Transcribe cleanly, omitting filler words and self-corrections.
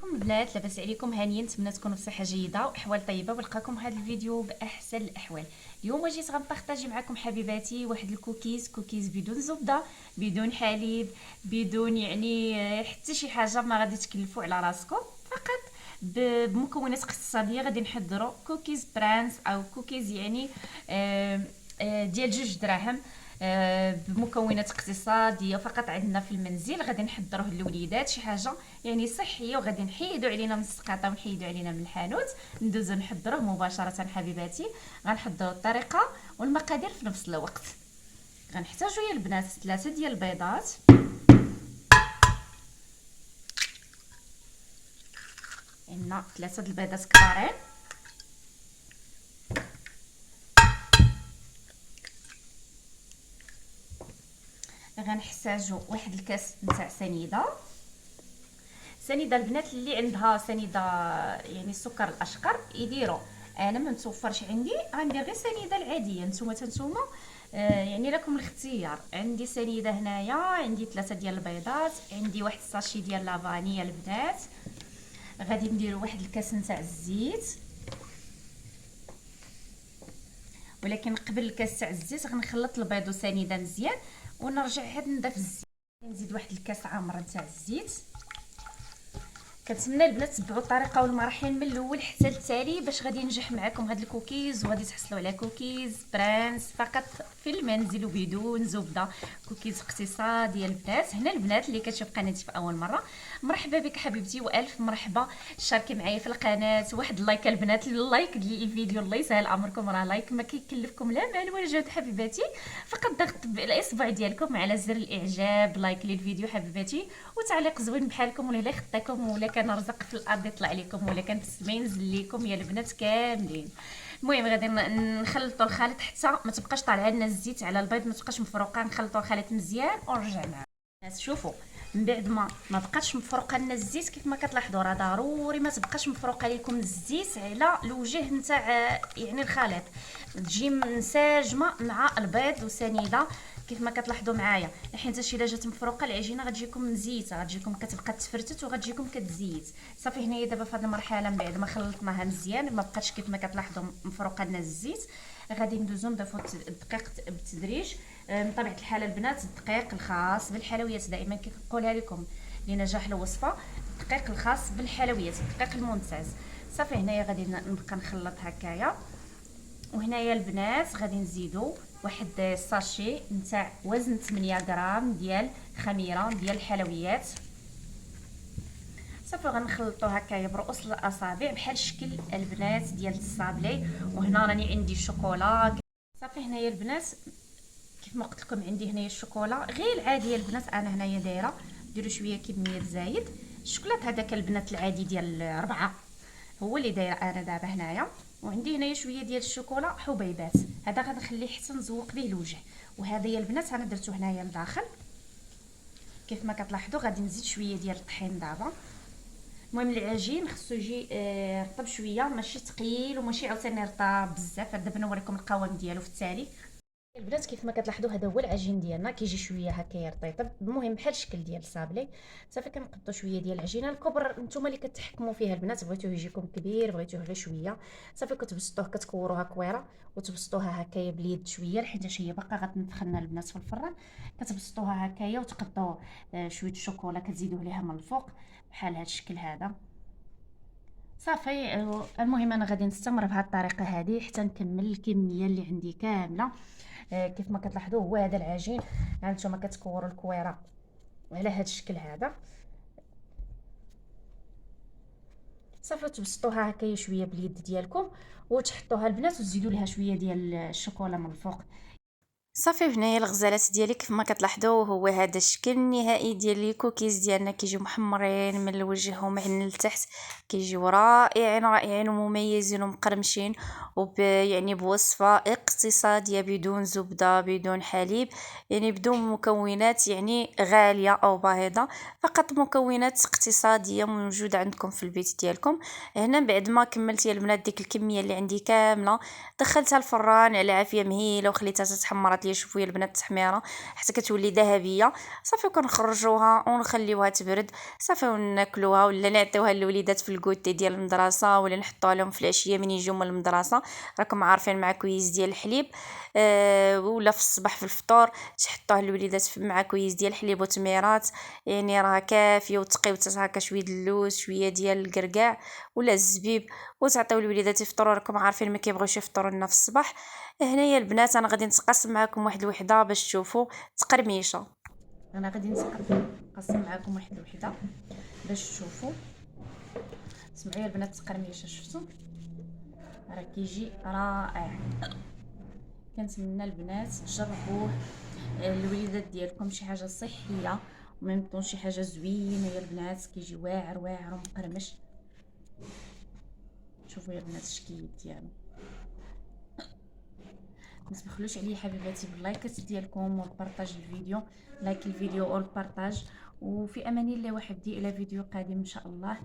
كيفكم البنات؟ لاباس عليكم؟ هانيين، نتمنى تكونوا بصحه جيده واحوال طيبه، ونلقاكم هذا الفيديو باحسن الاحوال. اليوم جيت غنبارطاجي معكم حبيباتي واحد كوكيز بدون زبده، بدون حليب، بدون حتى شي حاجه، ما غادي تكلفوا على راسكم، فقط بمكونات اقتصاديه غادي نحضروا كوكيز برانس او كوكيز ديال 2 دراهم. بمكونات اقتصاديه فقط عندنا في المنزل، غادي نحضروه للوليدات، شي حاجه صحيه، وغادي نحيدوا علينا من السقاطه ونحيدوا علينا من الحانوت، ندوزو نحضروه مباشره. حبيباتي غنحضروا الطريقه والمقادير في نفس الوقت. غنحتاجوا يا البنات 3 ديال البيضات، عندنا 3 د البيضات كبارين، غنحتاجوا واحد الكاس نتاع سنيده البنات اللي عندها سنيده السكر الاشقر يديروا. انا ما متوفرش عندي، غندير غير سنيده العاديه. نتوما لكم الاختيار. عندي سنيده هنايا، عندي 3 ديال البيضات، عندي واحد الساشي ديال لافاني البنات. غادي نديروا واحد الكاس نتاع الزيت، ولكن قبل الكاس تاع الزيت غنخلط البيض وسنيده مزيان ونرجع عاد نضيف الزيت. نزيد واحد الكاس عامر نتاع الزيت. كنتمنى البنات تبعوا الطريقه والمراحل من الاول حتى للتالي باش غادي ينجح معكم هاد الكوكيز، وغادي تحصلوا على كوكيز برانس فقط في المنزل وبدون زبده. كوكيز اقتصادي البنات. هنا البنات اللي كتشوف قناتي في اول مره، مرحبا بك حبيبتي والف مرحبا. شاركي معايا في القناه، واحد اللايك البنات، اللايك ديال الفيديو الله يسهل امركم، راه لايك ما كيكلفكم لا مال ولا جهد حبيباتي، فقط ضغط الاصبع ديالكم على زر الاعجاب، لايك للفيديو حبيباتي، وتعليق زوين بحالكم، ولا خطاكم، ولا كان رزق في الارض يطلع عليكم، ولا كان في السماء ينزل لكم يا البنات كاملين. المهم غادي نخلطوا الخليط حتى ما تبقاش طالعه لنا الزيت على البيض، ما تبقاش مفروقه. نخلطوا الخليط مزيان ونرجع معاه. الناس شوفوا، من بعد ما بقاش مفروقه لنا الزيت كيف ما كتلاحظوا، راه ضروري ما تبقاش مفروقه لكم الزيت على الوجه نتاع الخليط، تجي منسجمه مع البيض وسنيده كيف ما كتلاحظوا معايا. حيت الا جات مفروقه العجينه غتجيكم مزيته، غتجيكم كتبقى تفرتت وغتجيكم كتزيت. صافي هنايا دابا في هذه المرحله من بعد ما خلطناها مزيان ما بقاتش كيف ما كتلاحظوا مفروقه لنا الزيت، غادي ندوزو نضيفوا الدقيق بالتدريج. من طبيعه الحال البنات الدقيق الخاص بالحلويات، دائما كنقولها لكم لنجاح الوصفه، الدقيق الخاص بالحلويات، الدقيق الممتاز. صافي هنايا غادي نبقى نخلط هكايا. وهنايا البنات غادي نزيدو واحد الساشي نتاع وزن 8 غرام ديال خميره ديال الحلويات. صافي غنخلطو هكايا برؤوس الاصابع بحال الشكل البنات ديال الصابلي. وهنا راني عندي الشوكولا. صافي هنايا البنات كيف ما قلت لكم عندي هنايا الشوكولا غير العاديه البنات، انا هنايا دايره، ديروا شويه كميه زايد. الشوكولات هذاك البنات العادي ديال 4 هو اللي دايره انا دابا هنايا. وعندي هنايا شويه ديال الشوكولا حبيبات، هذا غنخليه حتى نزوق به الوجه. وهذا يا البنات انا درتو هنايا لداخل كيف ما كتلاحظوا. غادي نزيد شويه ديال الطحين دابا. المهم العجين خصو يجي رطب شويه، ماشي ثقيل وماشي عاوتاني رطاب بزاف. دابا نوريكم القوام ديالو في التالي. البنات كيف ما كتلاحظوا هذا هو العجين ديالنا، كيجي شويه هكايا رطيب، المهم بحال الشكل ديال الصابلي. صافي كنقطوا شويه ديال العجينه الكبر، نتوما اللي كتحكموا فيها البنات، بغيتوه يجيكم كبير بغيتوه غير شويه. صافي كتبسطوه، كتكوروها كويره وتبسطوها هكايا باليد شويه، حيت هي باقا غتنفخنا البنات في الفران. كتبسطوها هكايا وتقطعوا شويه الشوكولا كتزيدوا عليها من الفوق بحال هذا الشكل هذا. صافي المهم انا غادي نستمر بهذه الطريقه هذه حتى نكمل الكميه اللي عندي كامله. كيف ما كتلاحظوا هو هذا العجين، هانتوما كتكوروا الكويره على هذا الشكل هذا. صافي تبسطوها هكايا شويه باليد ديالكم وتحطوها البنات وتزيدوا لها شويه ديال الشوكولا من الفوق. صافي هنايا الغزالات ديالي كيف ما كتلاحظوا هو هذا الشكل النهائي ديال لي كوكيز ديالنا، كيجيو محمرين من الوجه ومن التحت، كيجيو رائعين رائعين ومميزين ومقرمشين، بوصفه اقتصاديه بدون زبده بدون حليب، بدون مكونات غاليه او باهظه، فقط مكونات اقتصاديه موجوده عندكم في البيت ديالكم. هنا بعد ما كملت يا البنات ديك الكميه اللي عندي كامله، دخلتها الفران على عافيه مهيله وخليتها تتحمرات هي شوفوا يا البنات التحميره حتى كتولي ذهبيه. صافي كنخرجوها ونخليوها تبرد صافي وناكلوها ولا نعطيوها للوليدات في الكوتي ديال المدرسه ولا نحطوها لهم في العشيه من يجيو من المدرسه. راكم عارفين مع كويس ديال الحليب ولا في الصباح في الفطور تحطوه للوليدات مع كويس ديال الحليب وتميرات، يعني راه كافيه. وتقيو هكا شويه اللوز شويه ديال الكركاع ولا الزبيب وتعطيو الوليدات يفطروا. راكم عارفين ما كيبغيوش يفطروا لنا في الصباح. هنايا البنات انا غادي نتقاسم معكم واحد الوحده باش تشوفوا تقرميشه. انا غادي نقسم معكم واحد الوحده باش تشوفوا. سمعوا يا البنات التقرميشه، شفتوا راه كيجي رائع. كنتمنى البنات تجربوه الوليدات ديالكم، شي حاجه صحيه وميمطون شي حاجه زوينه يا البنات، كيجي واعر واعر ومقرمش. شوفوا يا البنات الشكل ديالو. ما تبخلوش عليا حبيباتي باللايكات ديالكم والبارطاج الفيديو، لايك الفيديو والبارطاج. وفي امان الله وحدي الى فيديو قادم ان شاء الله.